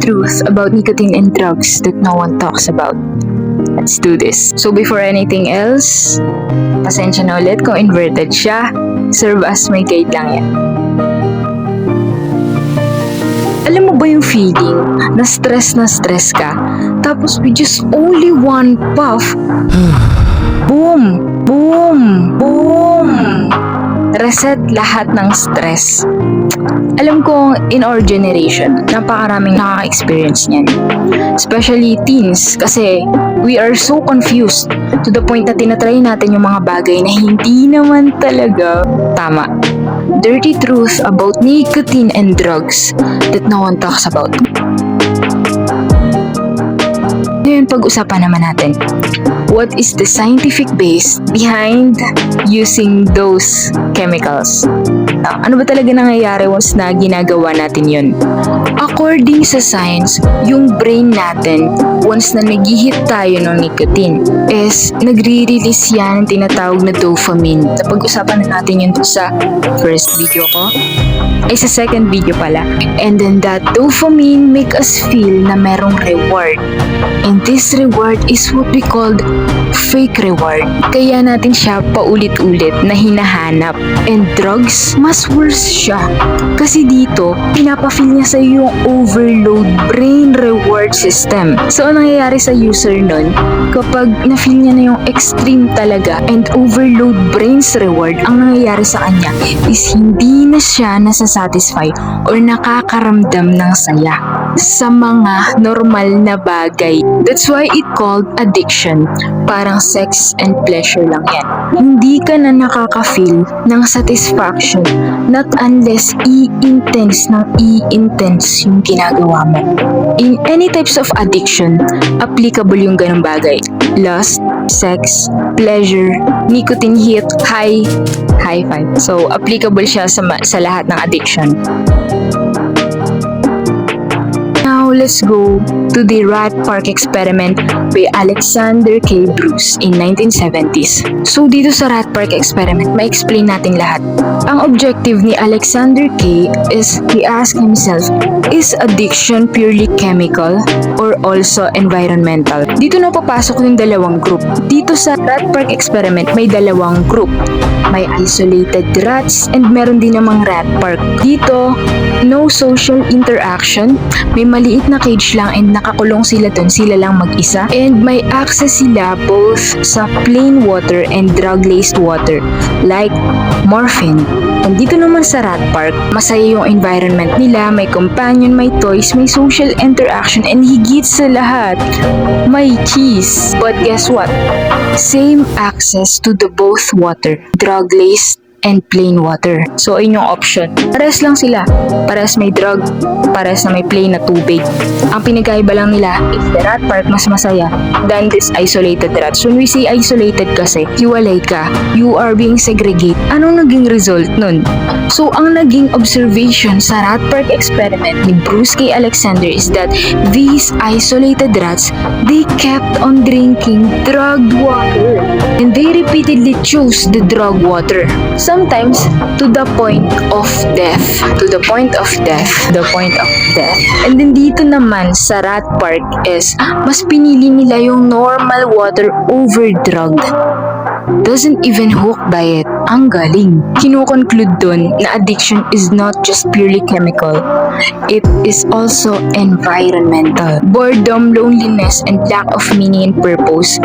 truth about nicotine and drugs that no one talks about. Let's do this. So before anything else, pasensya na ulit kung inverted siya. Serve as my guide lang yan. Alam mo ba yung feeling na stress ka, tapos with just only one puff, boom, boom, boom, reset lahat ng stress. Alam ko in our generation, napakaraming nakaka-experience niyan. Especially teens, kasi we are so confused to the point na tinatry natin yung mga bagay na hindi naman talaga tama. Dirty truth about nicotine and drugs that no one talks about. Ngayon, pag-usapan naman natin, what is the scientific base behind using those chemicals? Ano ba talaga nangyayari once na ginagawa natin yun? According sa science, yung brain natin, once na nag-hit tayo ng nicotine, is nagre-release yan ng tinatawag na dopamine. Napag-usapan na natin yun sa first video ko. Ay, sa second video pala. And then that dopamine make us feel na merong reward. And this reward is what we called fake reward. Kaya natin siya paulit-ulit na hinahanap. And drugs, mas worse siya. Kasi dito, pinapa-feel niya sa yung overload brain reward system. So, ang nangyayari sa user nun, kapag na-feel niya na yung extreme talaga and overload brain's reward, ang nangyayari sa kanya is hindi na siya nasa-satisfy or nakakaramdam ng saya sa mga normal na bagay. That's why it called addiction. Parang sex and pleasure lang yan. Hindi ka na nakaka-feel ng satisfaction not unless i-intense yung ginagawa mo. In any types of addiction, applicable yung ganung bagay. Lust, sex, pleasure, nicotine hit, high five. So, applicable siya sa lahat ng addiction. Now, let's go to the Rat Park experiment by Alexander K. Bruce in 1970s. So, dito sa Rat Park experiment, ma-explain natin lahat. Ang objective ni Alexander K. is he asked himself, is addiction purely chemical or also environmental? Dito na papasok yung dalawang group. Dito sa Rat Park experiment, may dalawang group. May isolated rats and meron din namang rat park. Dito, no social interaction. May maliit na cage lang and nakakulong sila dun, sila lang mag-isa. And may access sila both sa plain water and drug-laced water like morphine. And dito naman sa rat park, masaya yung environment nila, may companion, may toys, may social interaction, and higit sa lahat, may cheese. But guess what? Same access to the both water, drug-laced and plain water. So, ayun yung option. Pares lang sila. Pares may drug, pares na may plain na tubig. Ang pinagkaiba lang nila is the rat park mas masaya than this isolated rats. When we say isolated kasi, hiwalay ka. You are being segregate. Anong naging result nun? So, ang naging observation sa rat park experiment ni Bruce K. Alexander is that these isolated rats, they kept on drinking drugged water. And they repeatedly chose the drug water. Sometimes to the point of death. And then dito naman sa rat park is mas pinili nila yung normal water over drugged. Doesn't even hook by it. Ang galing. Kino-conclude dun na addiction is not just purely chemical. It is also environmental. Boredom, loneliness, and lack of meaning and purpose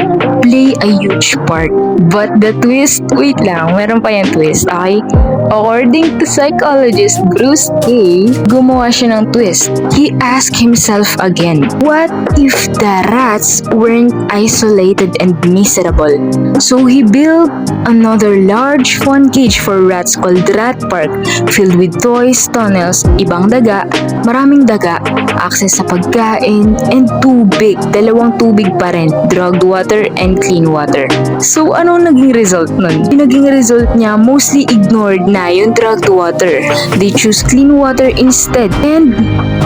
play a huge part. But the twist, wait lang, meron pa yung twist, okay? According to psychologist Bruce K., gumawa siya ng twist. He asked himself again, what if the rats weren't isolated and miserable? So he built another large fun cage for rats called Rat Park, filled with toys, tunnels, ibang daga, maraming daga, access sa pagkain, and tubig. Dalawang tubig pa rin, drugged water and clean water. So anong naging result nun? Yung naging result niya, mostly ignored na yung drugged water. They choose clean water instead, and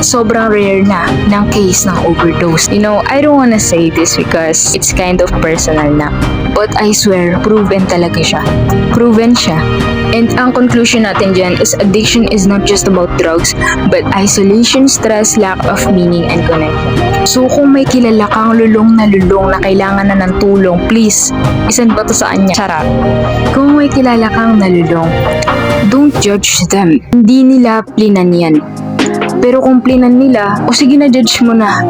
sobrang rare na ng case ng overdose. You know, I don't wanna say this because it's kind of personal na. But I swear, proven talaga siya. Proven siya And ang conclusion natin dyan is addiction is not just about drugs, but isolation, stress, lack of meaning, and connection. So kung may kilala kang lulong na kailangan na ng tulong, please, isend mo to sa kanya. Charot. Kung may kilala kang nalulong, don't judge them. Hindi nila plinan yan. Pero kung plinan nila, o sige na, judge mo na.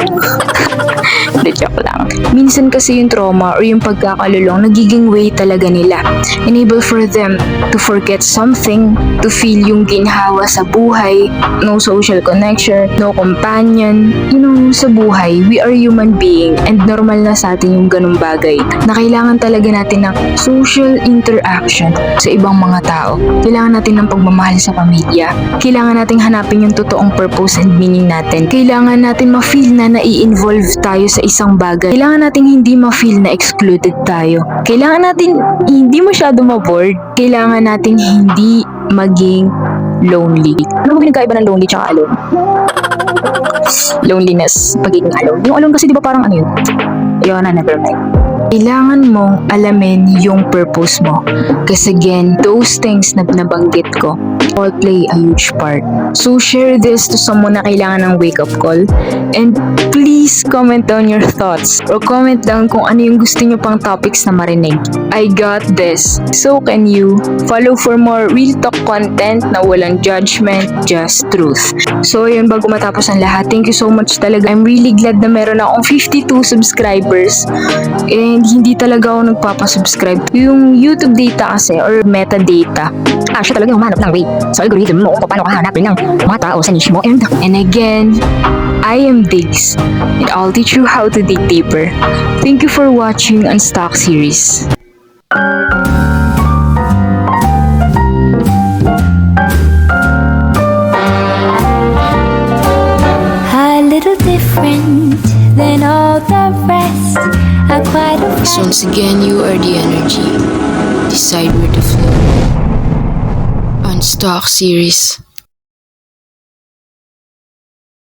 Hindi, joke lang. Minsan kasi yung trauma or yung pagkakalulong, nagiging way talaga nila. Enable for them to forget something, to feel yung ginhawa sa buhay, no social connection, no companion. You know, sa buhay, we are human being and normal na sa atin yung ganung bagay na kailangan talaga natin ng social interaction sa ibang mga tao. Kailangan natin ng pagmamahal sa pamilya. Kailangan nating hanapin yung totoong purpose and meaning natin. Kailangan natin ma-feel na nai-involve tayo sa isang bagay. Kailangan natin hindi ma-feel na excluded tayo. Kailangan natin hindi masyado ma-bored. Kailangan natin hindi maging lonely. Ano ba pinagkaiba ng lonely tsaka alone? Loneliness, pagiging alone. Yung alone kasi di ba parang ano yun? Ayun na, never mind. Kailangan mong alamin yung purpose mo. Kasi again, those things na nabanggit ko all play a huge part. So share this to someone na kailangan ng wake-up call. And please comment down your thoughts or comment down kung ano yung gusto nyo pang topics na marinig. I got this. So can you. Follow for more real talk content na walang judgment, just truth. So yun, bago matapos ang lahat, thank you so much talaga. I'm really glad na meron akong 52 subscribers. And hindi talaga ako nagpapasubscribe. Yung YouTube data kasi or metadata, siya talaga humanap ng way sa algorithm mo kung paano ka hanapin ng mga tao sa niche mo. And again, I am Diggs and I'll teach you how to dig deeper. Thank you for watching Unstock series. A little different than all the rest. Quite a So once again, you are the energy. Decide where to flow. Unstock series.